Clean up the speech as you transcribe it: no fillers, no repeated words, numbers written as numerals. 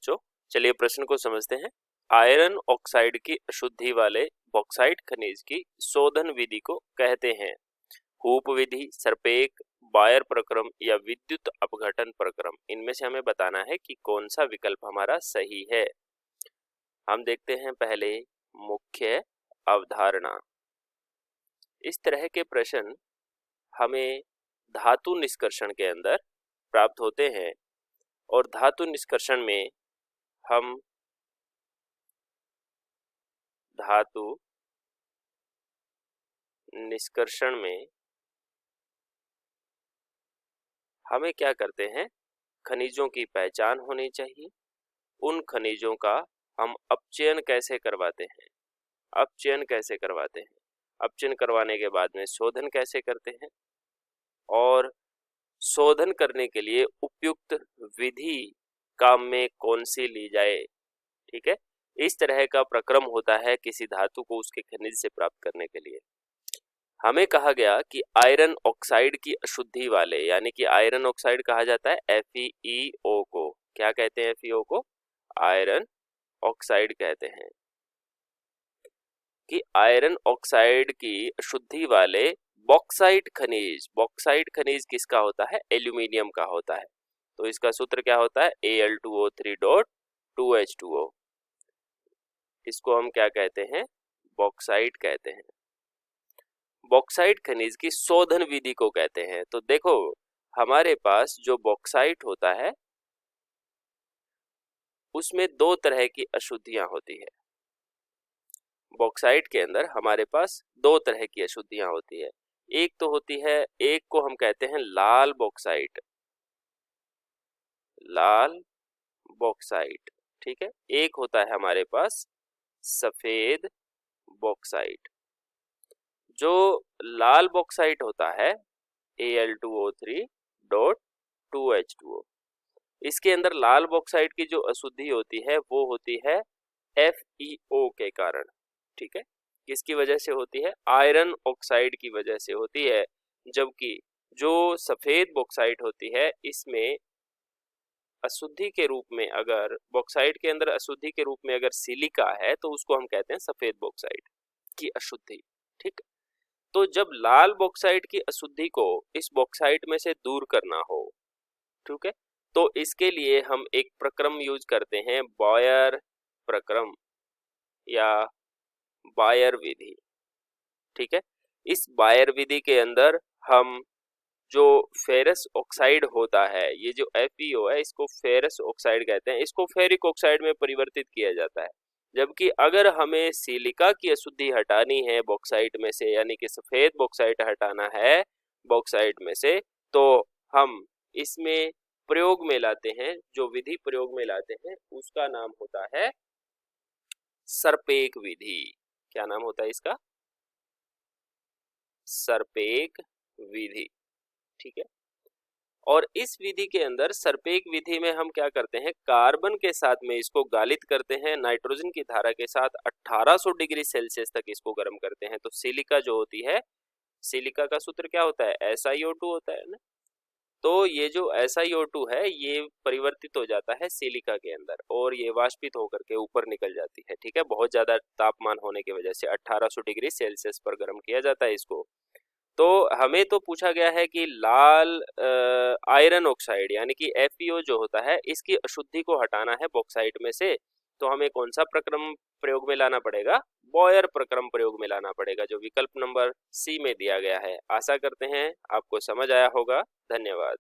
बच्चों, चलिए प्रश्न को समझते हैं। आयरन ऑक्साइड की अशुद्धि वाले बॉक्साइट खनिज की शोधन विधि को कहते हैं हूप विधि, सर्पेक, बायर प्रक्रम या विद्युत अपघटन प्रक्रम। इनमें से हमें बताना है कि कौन सा विकल्प हमारा सही है। हम देखते हैं पहले मुख्य अवधारणा। इस तरह के प्रश्न हमें धातु निष्कर्षण के अंदर प्राप्त होते हैं और धातु निष्कर्षण में हम धातु निष्कर्षण में हमें क्या करते हैं, खनिजों की पहचान होनी चाहिए। उन खनिजों का हम अपचयन कैसे करवाते हैं, अपचयन कैसे करवाते हैं, अपचयन करवाने के बाद में शोधन कैसे करते हैं और शोधन करने के लिए उपयुक्त विधि काम में कौन सी ली जाए। ठीक है, इस तरह का प्रक्रम होता है किसी धातु को उसके खनिज से प्राप्त करने के लिए। हमें कहा गया कि आयरन ऑक्साइड की अशुद्धि वाले, यानी कि आयरन ऑक्साइड कहा जाता है FeO को। क्या कहते हैं FeO को? आयरन ऑक्साइड कहते हैं। कि आयरन ऑक्साइड की अशुद्धि वाले बॉक्साइट खनिज, बॉक्साइट खनिज किसका होता है? एल्यूमिनियम का होता है। तो इसका सूत्र क्या होता है? Al2O3.2H2O। इसको हम क्या कहते हैं? बॉक्साइट कहते हैं। बॉक्साइट खनिज की शोधन विधि को कहते हैं। तो देखो, हमारे पास जो बॉक्साइट होता है उसमें दो तरह की अशुद्धियां होती है। बॉक्साइट के अंदर हमारे पास दो तरह की अशुद्धियां होती है। एक तो होती है, एक को हम कहते हैं लाल बॉक्साइट, लाल बॉक्साइट। ठीक है, एक होता है हमारे पास सफेद बॉक्साइट। जो लाल बॉक्साइट होता है Al2O3.2H2O, इसके अंदर लाल बॉक्साइट की जो अशुद्धि होती है वो होती है FeO के कारण। ठीक है, किसकी वजह से होती है? आयरन ऑक्साइड की वजह से होती है। जबकि जो सफेद बॉक्साइट होती है इसमें अशुद्धि के रूप में, अगर बॉक्साइट के अंदर अशुद्धि के रूप में अगर सिलिका है तो उसको हम कहते हैं सफेद बॉक्साइट की अशुद्धि। ठीक, तो जब लाल बॉक्साइट की अशुद्धि को इस बॉक्साइट में से दूर करना हो, ठीक है, तो इसके लिए हम एक प्रक्रम यूज करते हैं, बायर प्रक्रम या बायर विधि। ठीक है, इस बायर विधि के अंदर हम जो फेरस ऑक्साइड होता है, ये जो FeO है इसको फेरस ऑक्साइड कहते हैं, इसको फेरिक ऑक्साइड में परिवर्तित किया जाता है। जबकि अगर हमें सिलिका की अशुद्धि हटानी है बॉक्साइट में से, यानी कि सफेद बॉक्साइट हटाना है बॉक्साइट में से, तो हम इसमें प्रयोग में लाते हैं, जो विधि प्रयोग में लाते हैं उसका नाम होता है सर्पेक विधि। क्या नाम होता है इसका? सर्पेक विधि। ठीक है, और इस विधि के अंदर सर्पेक विधि में हम क्या करते हैं, कार्बन के साथ में इसको गालित करते हैं, नाइट्रोजन की धारा के साथ 1800 डिग्री सेल्सियस तक इसको गर्म करते हैं। तो सिलिका जो होती है, सिलिका का सूत्र क्या होता है? SiO2 होता है ना। तो ये जो SiO2 है ये परिवर्तित हो जाता है सिलिका के अंदर और ये वाष्पित होकर के ऊपर निकल जाती है। ठीक है, बहुत ज्यादा तापमान होने की वजह से 1800 डिग्री सेल्सियस पर गर्म किया जाता है इसको। तो हमें तो पूछा गया है कि लाल आयरन ऑक्साइड यानी कि FeO जो होता है इसकी अशुद्धि को हटाना है बॉक्साइट में से, तो हमें कौन सा प्रक्रम प्रयोग में लाना पड़ेगा? बॉयर प्रक्रम प्रयोग में लाना पड़ेगा, जो विकल्प नंबर C में दिया गया है। आशा करते हैं आपको समझ आया होगा। धन्यवाद।